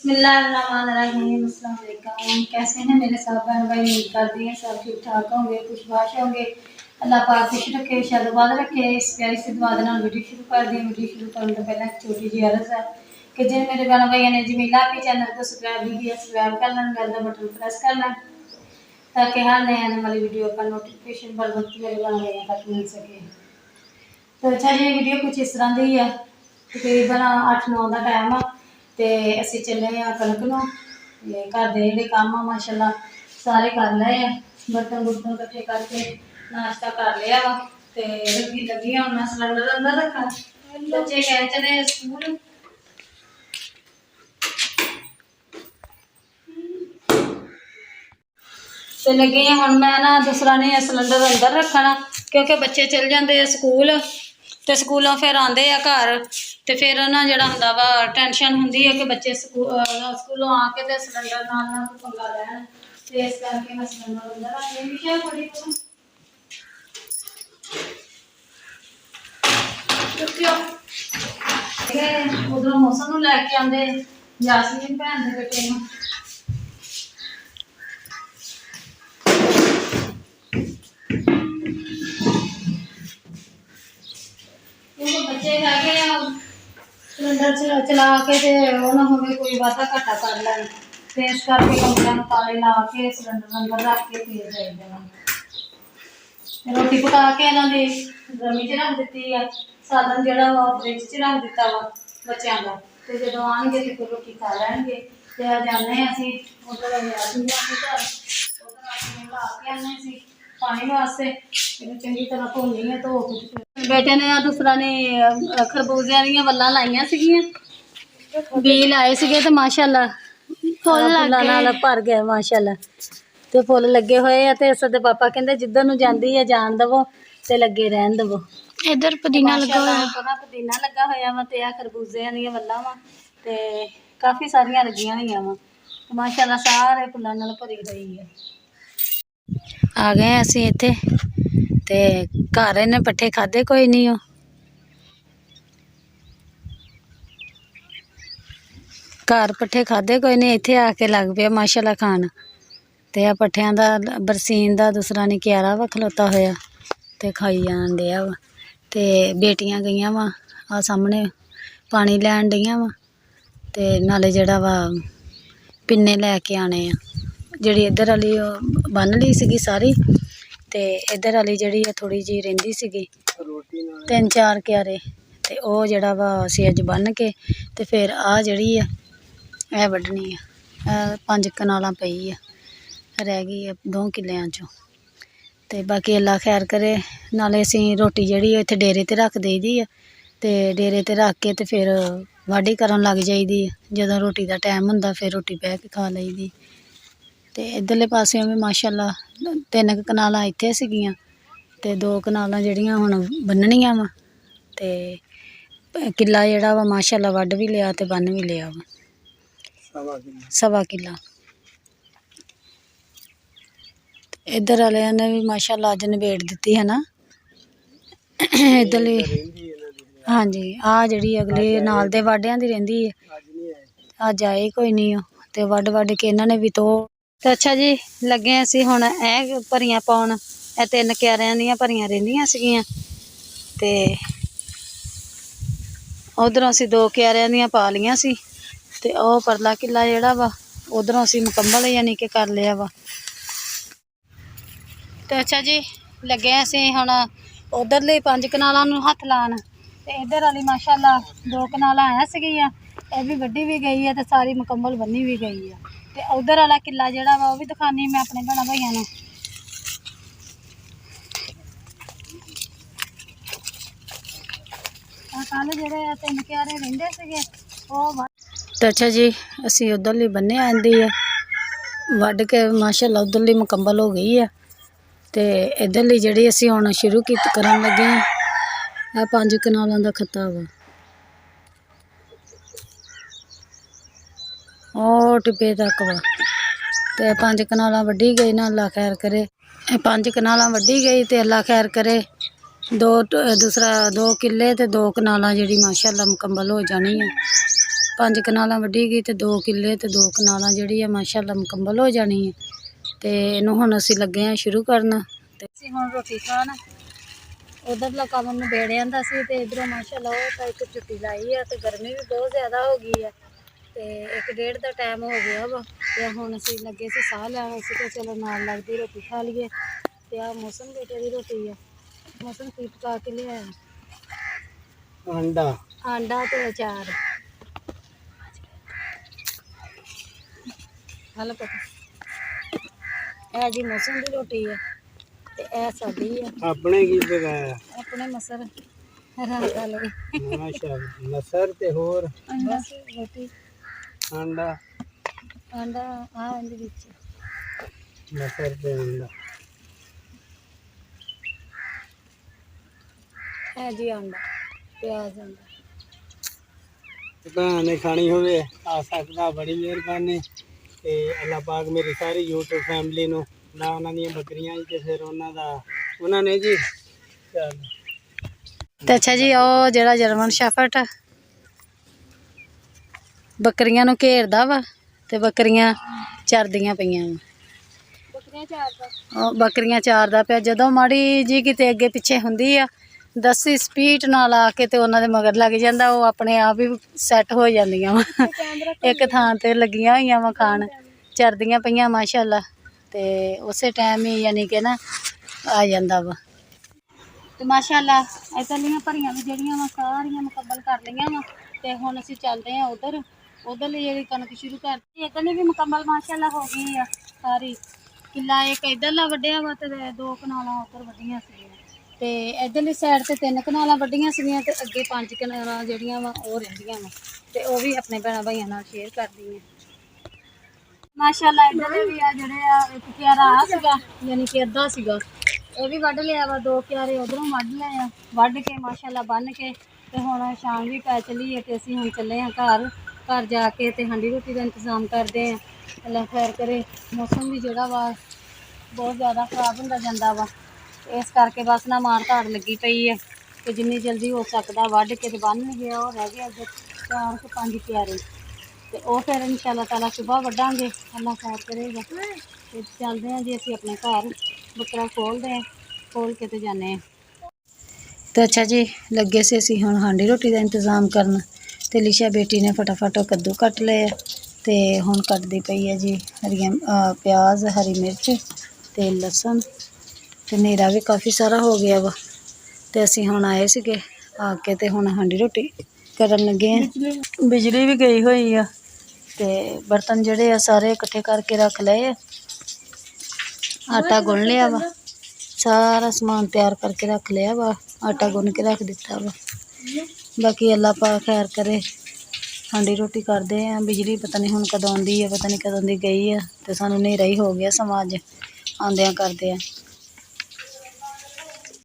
बिस्मिल्लाहिर्रहमानिर्रहीम। अस्सलाम वालेकुम। कैसे हैं मेरे सब बहन भाई? उम्मीद करती हैं सब ठीक ठाक होंगे, खुशबाश होंगे। अल्लाह पाक खुश रखे, शादबाद रखे। इस प्यारी सी दुआ दे नाल वीडियो शुरू कर दी। वीडियो शुरू करने तो पहले एक छोटी जी अर्ज़ है कि जिन मेरे बहन भाइयों ने जमीला अपने चैनल को सब्सक्राइब नहीं किया, सब्सक्राइब कर लें, बेल का बटन प्रेस कर लें ताकि हर नए आने वाली वीडियो का नोटिफिकेशन बर वक्त मेरे बहन भाइयों तक मिल सके। तो अच्छा जी, वीडियो कुछ इस तरह की है। तकरीबन 8-9 का टाइम आ ते असीं चले कणक नूं ते घर दे जिहड़े काम आ माशाअल्लाह सारे कर लए आ। बर्तन बुर्तन इकट्ठे करके नाश्ता कर लिया वा ते लगी हुण मैं सिलेंडर अंदर रखा। बच्चे गए चले स्कूल। तो लगी हुण मैं ना दूसरा नहीं सिलेंडर अंदर रखना क्योंकि बच्चे चल जाते हैं स्कूल तो स्कूलों फिर आते हैं घर तो फिर ना जड़ा हुंदा वा टेंशन हुंदी है कि बच्चे स्कूलों आके तो सिलेंडर नाल पंगा लैन तो इस करके मैं सिलेंडर अंदर रख लेंदी है। बड़ी उधरों मौसम लैके आते यासमीन भैन के बेटे नूं बच्चे है सिलेंडर चला के ना हो कोई वाधा घाटा कर लैन तो इस करके कमरे में ताले ला के सिलेंडर अंदर रख के फिर जाई देना। रोटी पका के इन्होंने गर्मी च रख दी है, सालन जोड़ा वा फ्रिज च रख दिता वा बच्चों का तो जो आएंगे तो फिर रोटी खा लैनगे। तो जाने असी उधर ला के आने पानी वास्ते चंगी तरह धोनी है। धो बेटे ने दूसरा ने खरबूजिया दी वल्लां लाइया बी लाए तो माशाअल्लाह फुल भर गए माशाअल्लाह तो फुल लगे हुए हैं। तो इसदे पापा कहते जिधर नूं जांदी है जान दवो ते लगे रहन दवो। इधर पुदीना लगा हुआ पुदीना लगा होया वा ते खरबूजे दी वल्लां वा ते काफ़ी सारियां लगियां होईयां वा माशाअल्लाह सारे फुल्लां नाल भरी हुई है। आ गए असीं इत्थे ते घर इन्हें पट्ठे खाधे कोई नहीं हो घर पट्ठे खाधे कोई नहीं इत्थे आके लग पे माशाअल्लाह खान ते पट्ठियां दा बरसीन दा दूसरा नहीं क्यारा वा खलोता होया ते खाई जान दिया वा ते बेटियां गईयां वा आ सामने पानी लैन डियां वा ते नाले जड़ा वा पिन्ने लैके आने जिहड़ी इधर वाली बन ली सीगी सारी ते इधर वाली जिहड़ी थोड़ी जी रहिंदी सीगी 3-4 क्यारे ते ओह जड़ा वा असीं अज बन के ते फिर आ जिहड़ी है वड्डनी है 5 कनालां पई है रह गई है 2 किल्लियां चों ते बाकी अल्लाह खैर करे। नाले असीं रोटी जिहड़ी इत्थे डेरे ते रख देई दी है ते डेरे ते रख के ते फिर वाढी करन लग जाईदी है। जदों रोटी दा टाइम हुंदा फिर रोटी बह के खा लईदी ते इधरले पासेओ भी माशाअल्लाह 3 कनालां इत्थे सीगियां ते 2 कनालां जिहड़ियां हुण बन्नणियां वा ते किला जिहड़ा वा माशाअल्लाह वड्ड भी लिया ते बन भी लिया वा 1.25 किला। इधर वाले ने भी माशाअल्लाह अज नबेड़ दी है ना इधरली हाँ जी आ जी अगले नाल दे वाढियां दी रहिंदी है अज आए कोई नहीं तो वड्ड के इन्होंने भी तो अच्छा जी लगे असीं हुण ए भरियां पाउण 3 क्यारियां दियां भरियां रहिंदियां सीगियां ते उधरों असीं 2 क्यारियां दियां पा लियां सी ते ओह परला किला जिहड़ा वा उधरों असीं मुकम्मल यानी कि कर लिया वा। तो अच्छा जी लगे असीं हुण उधरली 5 कनालां नूं हत्थ लान ते इधर वाली माशाअल्लाह 2 कनालां है सीगियां यह भी वड्डी भी गई है तो सारी मुकम्मल बनी भी गई है। तो उधर वाला किला जिहड़ा वा भी दिखानी मैं अपने भैन भाइयों नूं। कल जिहड़े 3 क्यारे रहिंदे सीगे ओह तो अच्छा जी असीं उधरली बन्ने आंदी है वड्ड के माशाअल्लाह उधरली मुकम्मल हो गई है ते इधरली जिहड़ी असीं हुण शुरू करन लगे आ 5 कनालां दा खत्ता वा ओह टिब्बे तक वा ते 5 कनालां वड्डी गई ना अल्लाह खैर करे 5 कनालां वड्डी गई ते अल्लाह खैर करे 2 किले ते 2 कनालां जिहड़ी माशाअल्लाह मुकम्मल हो जानी है 5 ਕਨਾਲਾਂ ਵੱਢੀ ਗਈ ਤੇ 2 ਕਿੱਲੇ ਤੇ 2 ਕਨਾਲਾਂ ਜਿਹੜੀ ਆ ਮਾਸ਼ਾਅੱਲਾ ਮੁਕੰਮਲ ਹੋ ਜਾਣੀ ਹੈ। ਤੇ ਇਹਨੂੰ ਹੁਣ ਅਸੀਂ ਲੱਗੇ ਆ ਸ਼ੁਰੂ ਕਰਨ ਤੇ ਅਸੀਂ ਹੁਣ ਰੋਟੀ ਖਾਣ। ਉਧਰਲਾ ਕੰਮ ਨਿਬੇੜਿਆਂ ਦਾ ਸੀ ਤੇ ਇਧਰੋਂ ਮਾਸ਼ਾਅੱਲਾ ਉਹ ਤਾਂ ਇੱਕ ਛੁੱਟੀ ਲਾਈ ਆ ਤੇ ਗਰਮੀ ਵੀ ਬਹੁਤ ਜ਼ਿਆਦਾ ਹੋ ਗਈ ਆ ਤੇ 1:30 ਦਾ ਟਾਈਮ ਹੋ ਗਿਆ ਵਾ ਤੇ ਹੁਣ ਅਸੀਂ ਲੱਗੇ ਸੀ ਸਾਹ ਲੈਣ। ਅਸੀਂ ਤਾਂ ਚਲੋ ਨਾਲ ਲੱਗਦੀ ਰੋਟੀ ਖਾ ਲਈਏ। ਤੇ ਆ ਮੌਸਮ ਬੇਟੇ ਦੀ ਰੋਟੀ ਆ। ਮੌਸਮ ਕੀ ਪਕਾ ਕੇ ਲਿਆਇਆ? ਆਂਡਾ ਤੇ ਅਚਾਰ। ਹਲ ਪਤਾ ਇਹ ਜੀ ਮੌਸਮ ਦੀ ਰੋਟੀ ਹੈ ਤੇ ਇਹ ਸਾਡੀ ਹੈ। ਆਪਣੇ ਕੀ ਪਕਾਇਆ? ਆਪਣੇ ਮਸਰ ਰਾਂਦਾ ਲਈ ਮਾਸ਼ਾਅੱਲਾ ਮਸਰ ਤੇ ਹੋਰ ਬਸ ਰੋਟੀ ਆਂਡਾ ਆ ਇਹਦੇ ਵਿੱਚ ਮਸਰ ਤੇ ਆਂਡਾ। ਇਹ ਜੀ ਆਂਡਾ ਪਿਆਜ਼ ਆਂਡਾ। ਭੈਣ ਨੇ ਖਾਣੀ ਹੋਵੇ ਆ ਸਕਦਾ, ਬੜੀ ਮਿਹਰਬਾਨੀ। ਤੇ ਅੱਲਾਹ ਪਾਕ ਮੇਰੀ ਸਾਰੀ YouTube ਫੈਮਿਲੀ ਨੂੰ ਨਾ ਉਹਨਾਂ ਦੀਆਂ ਬੱਕਰੀਆਂ ਤੇ ਫਿਰ ਉਹਨਾਂ ਨੇ ਜੀ ਚੱਲ। ਤੇ ਅੱਛਾ ਜੀ ਉਹ ਜਿਹੜਾ ਜਰਮਨ ਸ਼ੈਫਰਡ ਬੱਕਰੀਆਂ ਨੂੰ ਘੇਰਦਾ ਵਾ ਤੇ ਬੱਕਰੀਆਂ ਚਰਦੀਆਂ ਪਈਆਂ ਵਾ। ਬੱਕਰੀਆਂ ਚਾਰਦਾ ਪਿਆ। ਜਦੋਂ ਮਾੜੀ ਜੀ ਕਿਤੇ ਅੱਗੇ ਪਿੱਛੇ ਹੁੰਦੀ ਆ 10 ਸਪੀਡ ਨਾਲ ਆ ਕੇ ਤੇ ਉਹਨਾਂ ਦੇ ਮਗਰ ਲੱਗ ਜਾਂਦਾ। ਉਹ ਆਪਣੇ ਆਪ ਹੀ ਸੈੱਟ ਹੋ ਜਾਂਦੀਆਂ ਵਾ ਇੱਕ ਥਾਂ ਤੇ ਲੱਗੀਆਂ ਹੋਈਆਂ ਵਾ ਖਾਣ, ਚਰਦੀਆਂ ਪਈਆਂ ਮਾਸ਼ਾਅੱਲਾ। ਤੇ ਉਸੇ ਟਾਈਮ ਹੀ ਯਾਨੀ ਕਿ ਨਾ ਆ ਜਾਂਦਾ ਵਾ ਤੇ ਮਾਸ਼ਾਅੱਲਾ ਇੱਧਰਲੀਆਂ ਭਰੀਆਂ ਵੀ ਜਿਹੜੀਆਂ ਵਾ ਸਾਰੀਆਂ ਮੁਕੰਮਲ ਕਰ ਲਈਆਂ ਵਾ। ਤੇ ਹੁਣ ਅਸੀਂ ਚੱਲਦੇ ਹਾਂ ਉਧਰਲੀ ਜਿਹੜੀ ਕਣਕ ਸ਼ੁਰੂ ਕਰਤੀ। ਇੱਧਰਲੀ ਵੀ ਮੁਕੰਮਲ ਮਾਸ਼ਾਅੱਲਾ ਹੋ ਗਈ ਆ ਸਾਰੀ। ਕਿੱਲਾ ਇੱਕ ਇੱਧਰਲਾ ਵੱਢਿਆ ਵਾ ਤੇ 2 ਕਨਾਲਾਂ ਉੱਧਰ ਵੱਢੀਆਂ ਸੀਗੀਆਂ ਤੇ ਇੱਧਰਲੀ ਸਾਈਡ ਤੇ 3 ਕਨਾਲਾਂ ਵੱਢੀਆਂ ਸੀਗੀਆਂ ਤੇ ਅੱਗੇ 5 ਕਨਾਲਾਂ ਜਿਹੜੀਆਂ ਵਾ ਉਹ ਰਹਿੰਦੀਆਂ ਵਾ ਤੇ ਉਹ ਵੀ ਆਪਣੇ ਭੈਣਾਂ ਭਾਈਆਂ ਨਾਲ ਸ਼ੇਅਰ ਕਰਦੀ ਹਾਂ ਮਾਸ਼ਾਅੱਲਾ। ਇੱਧਰ ਵੀ ਆ ਜਿਹੜੇ ਆ ਇੱਕ ਕਿਆਰਾ ਆ ਸੀਗਾ ਯਾਨੀ ਕਿ ਅੱਧਾ ਸੀਗਾ, ਇਹ ਵੀ ਵੱਢ ਲਿਆ ਵਾ। 2 ਕਿਆਰੇ ਉਧਰੋਂ ਵੱਢ ਲਏ ਆ, ਵੱਢ ਕੇ ਮਾਸ਼ਾਅੱਲਾ ਬੰਨ ਕੇ ਤੇ ਹੁਣ ਸ਼ਾਮ ਵੀ ਪੈ ਚਲੀ ਹੈ ਤੇ ਅਸੀਂ ਹੁਣ ਚੱਲੇ ਹਾਂ ਘਰ ਜਾ ਕੇ ਤੇ ਹਾਂਡੀ ਰੋਟੀ ਦਾ ਇੰਤਜ਼ਾਮ ਕਰਦੇ ਹਾਂ। ਅੱਲਾਹ ਖੈਰ ਕਰੇ। ਮੌਸਮ ਵੀ ਜਿਹੜਾ ਵਾ ਬਹੁਤ ਜ਼ਿਆਦਾ ਖਰਾਬ ਹੁੰਦਾ ਜਾਂਦਾ ਵਾ ਇਸ ਕਰਕੇ ਬਸ ਨਾ ਮਾਰ ਧਾੜ ਲੱਗੀ ਪਈ ਹੈ ਤੇ ਜਿੰਨੀ ਜਲਦੀ ਹੋ ਸਕਦਾ ਵੱਢ ਕੇ ਤੇ ਬੰਨ ਗਿਆ। ਉਹ ਰਹਿ ਗਿਆ ਅੱਗੇ 4 ਤੋਂ 5 ਕਿਆਰੇ ਤੇ ਉਹ ਫਿਰ ਇਨਸ਼ਾਅੱਲਾ ਤਾਲਾ ਸੁਬਾਹ ਵੱਢਾਂਗੇ। ਅੱਲਾਹ ਖੈਰ ਕਰੇਗਾ ਤੇ ਚੱਲਦੇ ਹਾਂ ਜੀ ਅਸੀਂ ਆਪਣੇ ਘਰ। ਬੱਕਰਾ ਖੋਲ ਕੇ ਤੇ ਜਾਂਦੇ ਹਾਂ। ਤੇ ਅੱਛਾ ਜੀ ਲੱਗੇ ਸੀ ਅਸੀਂ ਹੁਣ ਹਾਂਡੀ ਰੋਟੀ ਦਾ ਇੰਤਜ਼ਾਮ ਕਰਨ ਤੇ ਲਿਸ਼ਾ ਬੇਟੀ ਨੇ ਫਟਾਫਟ ਕੱਦੂ ਕੱਟ ਲਏ ਤੇ ਹੁਣ ਕੱਟਦੀ ਪਈ ਹੈ ਜੀ ਹਰੀਆਂ ਪਿਆਜ਼, ਹਰੀ ਮਿਰਚ ਤੇ ਲਸਣ ਤੇ ਹਨੇਰਾ ਵੀ ਕਾਫੀ ਸਾਰਾ ਹੋ ਗਿਆ ਵਾ ਤੇ ਅਸੀਂ ਹੁਣ ਆਏ ਸੀਗੇ ਆ ਕੇ ਤੇ ਹੁਣ ਹਾਂਡੀ ਰੋਟੀ ਕਰਨ ਲੱਗੇ ਆ। ਬਿਜਲੀ ਵੀ ਗਈ ਹੋਈ ਆ ਤੇ ਬਰਤਨ ਜਿਹੜੇ ਆ ਸਾਰੇ ਇਕੱਠੇ ਕਰਕੇ ਰੱਖ ਲਏ ਆ। ਆਟਾ ਗੁੰਨ ਲਿਆ ਵਾ, ਸਾਰਾ ਸਮਾਨ ਤਿਆਰ ਕਰਕੇ ਰੱਖ ਲਿਆ ਵਾ, ਆਟਾ ਗੁੰਨ ਕੇ ਰੱਖ ਦਿੱਤਾ ਵਾ। ਬਾਕੀ ਅੱਲਾਹ ਪਾਕ ਖੈਰ ਕਰੇ। ਹਾਂਡੀ ਰੋਟੀ ਕਰਦੇ ਆ। ਬਿਜਲੀ ਪਤਾ ਨਹੀਂ ਹੁਣ ਕਦੋਂ ਆਉਂਦੀ ਹੈ, ਪਤਾ ਨਹੀਂ ਕਦੋਂ ਦੀ ਗਈ ਆ ਤੇ ਸਾਨੂੰ ਹਨੇਰਾ ਹੀ ਹੋ ਗਿਆ ਸਮਾਂ ਅੱਜ ਆਉਂਦਿਆਂ ਕਰਦੇ ਆ।